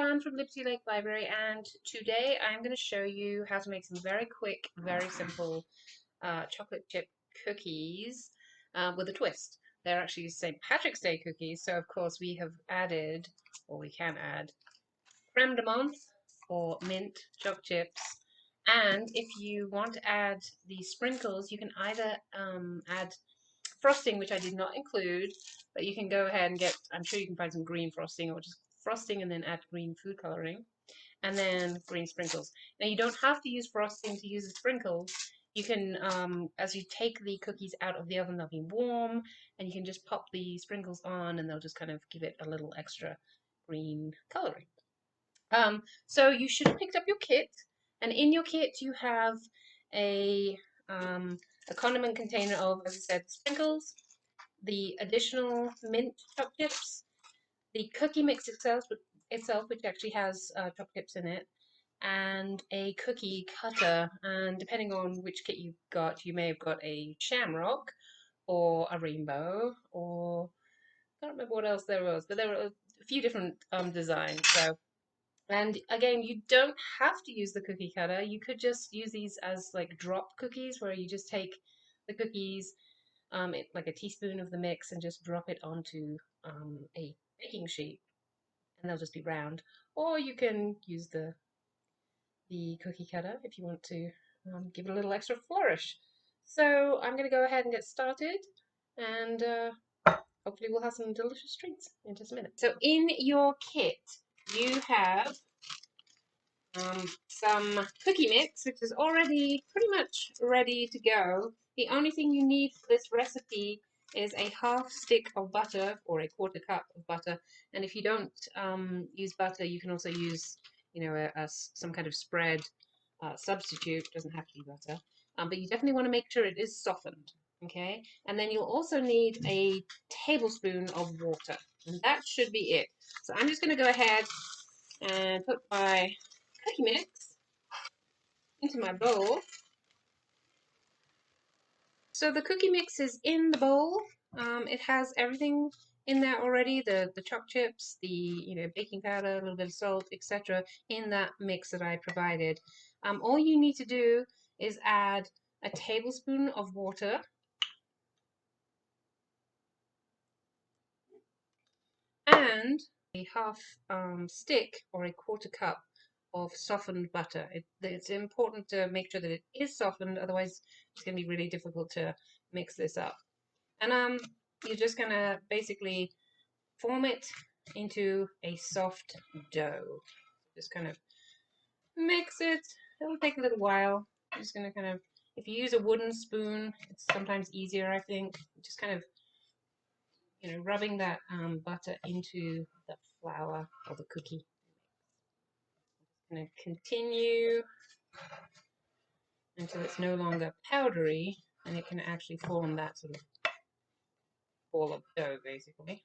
Joanne from Liberty Lake Library, and today I'm going to show you how to make some very quick, very simple chocolate chip cookies with a twist. They're actually St. Patrick's Day cookies, so of course we have added, or we can add, creme de menthe or mint choc chips. And if you want to add the sprinkles, you can either add frosting, which I did not include, but you can go ahead and get, I'm sure you can find some green frosting, or just frosting and then add green food coloring, and then green sprinkles. Now you don't have to use frosting to use the sprinkles. You can, as you take the cookies out of the oven, they'll be warm, and you can just pop the sprinkles on and they'll just kind of give it a little extra green coloring. So you should have picked up your kit, and in your kit you have a condiment container of, as I said, sprinkles, the additional mint choc chips, the cookie mix itself, which actually has choc chips in it, and a cookie cutter. And depending on which kit you've got, you may have got a shamrock or a rainbow, or I can't remember what else there was, but there were a few different designs. So, and again, you don't have to use the cookie cutter. You could just use these as like drop cookies, where you just take the cookies, like a teaspoon of the mix, and just drop it onto a baking sheet, and they'll just be round. Or you can use the cookie cutter if you want to give it a little extra flourish. So I'm going to go ahead and get started, and hopefully we'll have some delicious treats in just a minute. So in your kit, you have some cookie mix, which is already pretty much ready to go. The only thing you need for this recipe is a half stick of butter, or a quarter cup of butter. And if you don't use butter, you can also use, some kind of spread substitute. It doesn't have to be butter, but you definitely want to make sure it is softened. Okay, and then you'll also need a tablespoon of water, and that should be it. So I'm just going to go ahead and put my cookie mix into my bowl. So the cookie mix is in the bowl. It has everything in there already, the choc chips, the baking powder, a little bit of salt, etc., in that mix that I provided. All you need to do is add a tablespoon of water, and a half stick or a quarter cup of softened butter. It's important to make sure that it is softened, otherwise it's going to be really difficult to mix this up. And you're just going to basically form it into a soft dough. Just kind of mix it. It'll take a little while. I'm just going to kind of, if you use a wooden spoon, it's sometimes easier, I think. Just kind of, rubbing that butter into the flour or the cookie. I'm going to continue until it's no longer powdery, and it can actually form that sort of ball of dough, basically.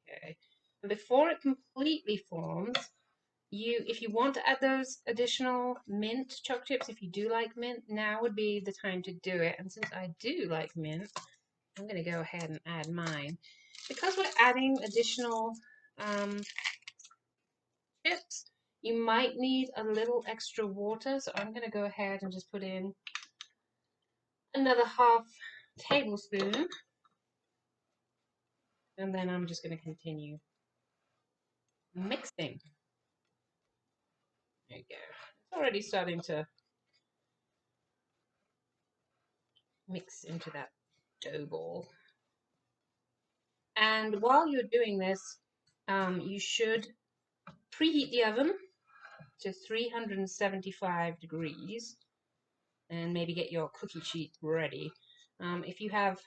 Okay. And before it completely forms, if you want to add those additional mint choc chips, if you do like mint, now would be the time to do it. And since I do like mint, I'm going to go ahead and add mine. Because we're adding additional chips, you might need a little extra water, so I'm going to go ahead and just put in another half tablespoon, and then I'm just going to continue mixing. There you go. It's already starting to mix into that dough ball. And while you're doing this, you should preheat the oven to 375 degrees, and maybe get your cookie sheet ready. If you have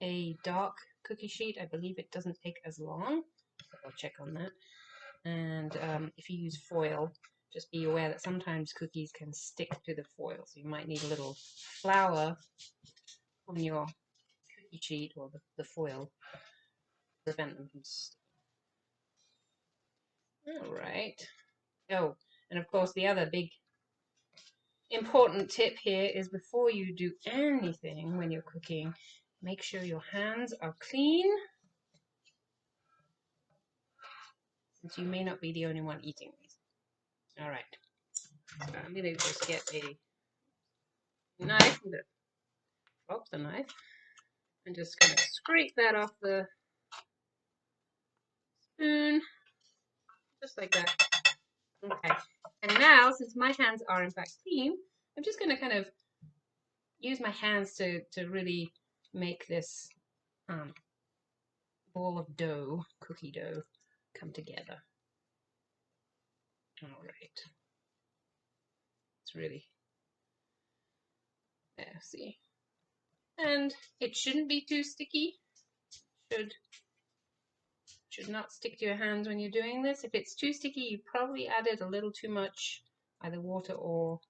a dark cookie sheet, I believe it doesn't take as long, so I'll check on that. And if you use foil, just be aware that sometimes cookies can stick to the foil, so you might need a little flour on your cookie sheet or the foil to prevent them from sticking. All right. Oh, and of course the other big important tip here is, before you do anything when you're cooking, make sure your hands are clean. since you may not be the only one eating these. All right. So I'm going to just get a knife. I'm going to drop the knife and just going to scrape that off the spoon, just like that. Okay. And now, since my hands are in fact clean, I'm just going to kind of use my hands to really make this ball of dough, cookie dough, come together. All right. It's really, there, see. And it shouldn't be too sticky. Should not stick to your hands when you're doing this. If it's too sticky, you probably added a little too much either water or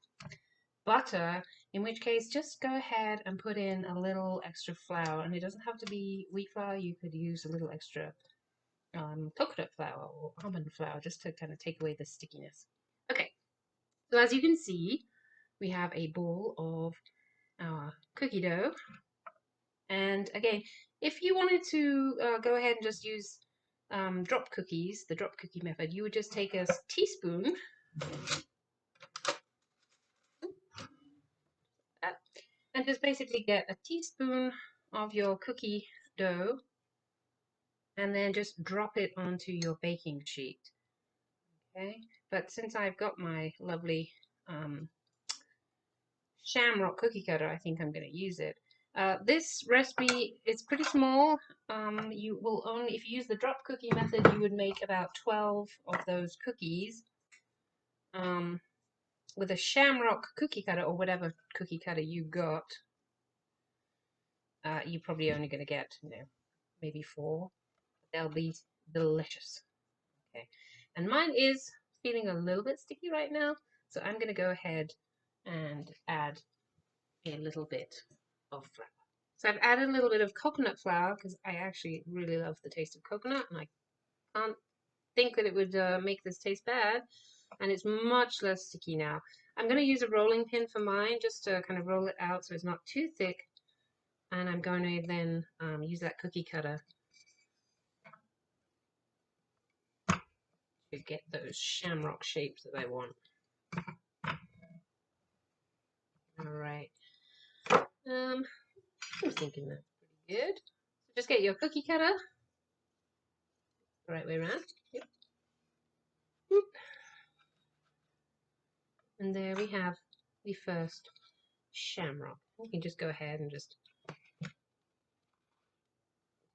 butter, in which case just go ahead and put in a little extra flour. And it doesn't have to be wheat flour. You could use a little extra coconut flour or almond flour just to kind of take away the stickiness. Okay, so as you can see, we have a bowl of our cookie dough. And again, if you wanted to go ahead and just use drop cookies, the drop cookie method, you would just take a teaspoon and just basically get a teaspoon of your cookie dough and then just drop it onto your baking sheet. Okay, but since I've got my lovely shamrock cookie cutter, I think I'm going to use it. This recipe is pretty small. You will only, if you use the drop cookie method, you would make about 12 of those cookies. With a shamrock cookie cutter or whatever cookie cutter you got, you're probably only going to get, maybe 4. They'll be delicious. Okay, and mine is feeling a little bit sticky right now, so I'm going to go ahead and add a little bit of flour. So I've added a little bit of coconut flour because I actually really love the taste of coconut, and I can't think that it would make this taste bad, and it's much less sticky now. I'm going to use a rolling pin for mine just to kind of roll it out so it's not too thick, and I'm going to then use that cookie cutter to get those shamrock shapes that I want. All right. I'm thinking that's pretty good. So just get your cookie cutter the right way around. Yep. Boop. And there we have the first shamrock. You can just go ahead and just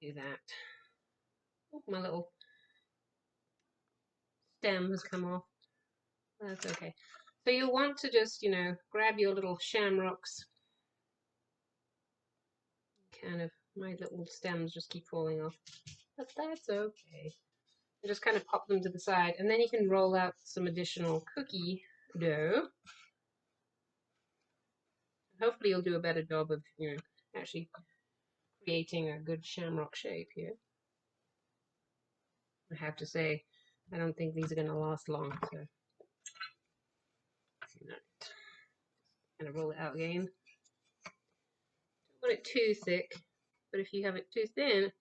do that. Oh, my little stem has come off. That's okay. So you'll want to just, grab your little shamrocks. Kind of, my little stems just keep falling off. But that's okay. And just kind of pop them to the side. And then you can roll out some additional cookie dough. Hopefully you'll do a better job of, actually creating a good shamrock shape here. I have to say, I don't think these are going to last long. So, kind of roll it out again. Don't want it too thick, but if you have it too thin,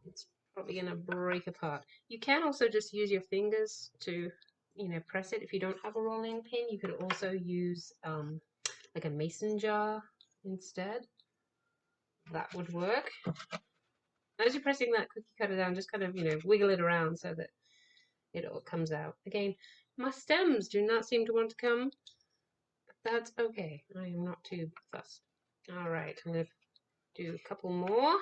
it's probably going to break apart. You can also just use your fingers to, press it. If you don't have a rolling pin, you could also use like a mason jar instead. That would work. As you're pressing that cookie cutter down, just kind of, wiggle it around so that it all comes out. Again, my stems do not seem to want to come, but that's okay. I am not too fussed. All right, I'm going to do a couple more.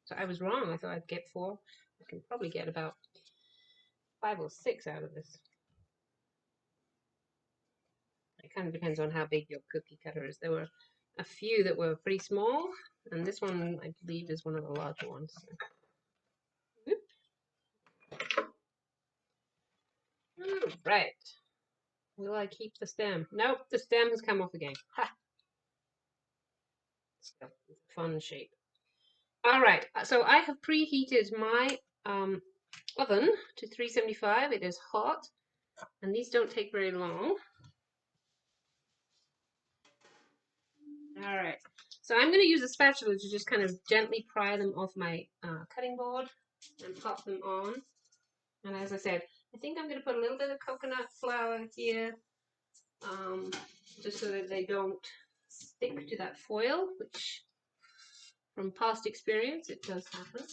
So I was wrong. I thought I'd get 4. I can probably get about 5 or 6 out of this. It kind of depends on how big your cookie cutter is. There were a few that were pretty small, and this one, I believe, is one of the larger ones. All right. Will I keep the stem? Nope, the stem has come off again. Ha! It's a fun shape. All right, so I have preheated my oven to 375. It is hot, and these don't take very long. All right, so I'm going to use a spatula to just kind of gently pry them off my cutting board and pop them on. And as I said, I think I'm going to put a little bit of coconut flour here, just so that they don't stick to that foil, which from past experience it does happen.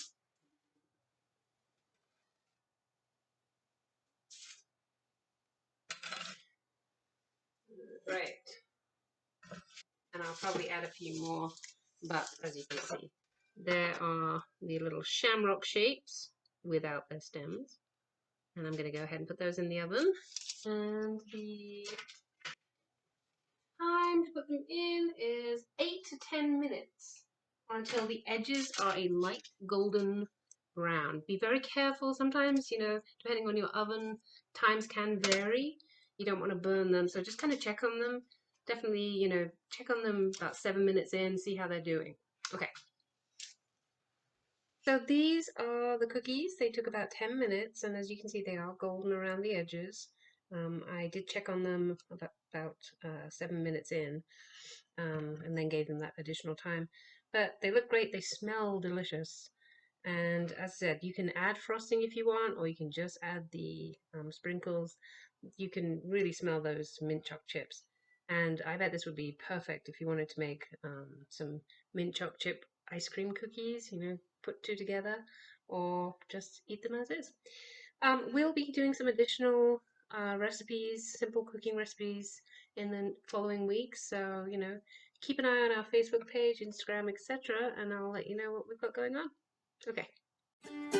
Right. And I'll probably add a few more, but as you can see, there are the little shamrock shapes without their stems. And I'm going to go ahead and put those in the oven. And the time to put them in is 8 to 10 minutes until the edges are a light golden brown. Be very careful. Sometimes, depending on your oven, times can vary. You don't want to burn them, so just kind of check on them. Definitely, check on them about 7 minutes in, see how they're doing. Okay. So these are the cookies. They took about 10 minutes, and as you can see, they are golden around the edges. I did check on them about 7 minutes in, and then gave them that additional time. But they look great. They smell delicious. And as I said, you can add frosting if you want, or you can just add the sprinkles. You can really smell those mint choc chips. And I bet this would be perfect if you wanted to make some mint choc chip ice cream cookies, put two together, or just eat them as is. We'll be doing some additional recipes, simple cooking recipes in the following weeks. So, keep an eye on our Facebook page, Instagram, etc., and I'll let you know what we've got going on. Okay.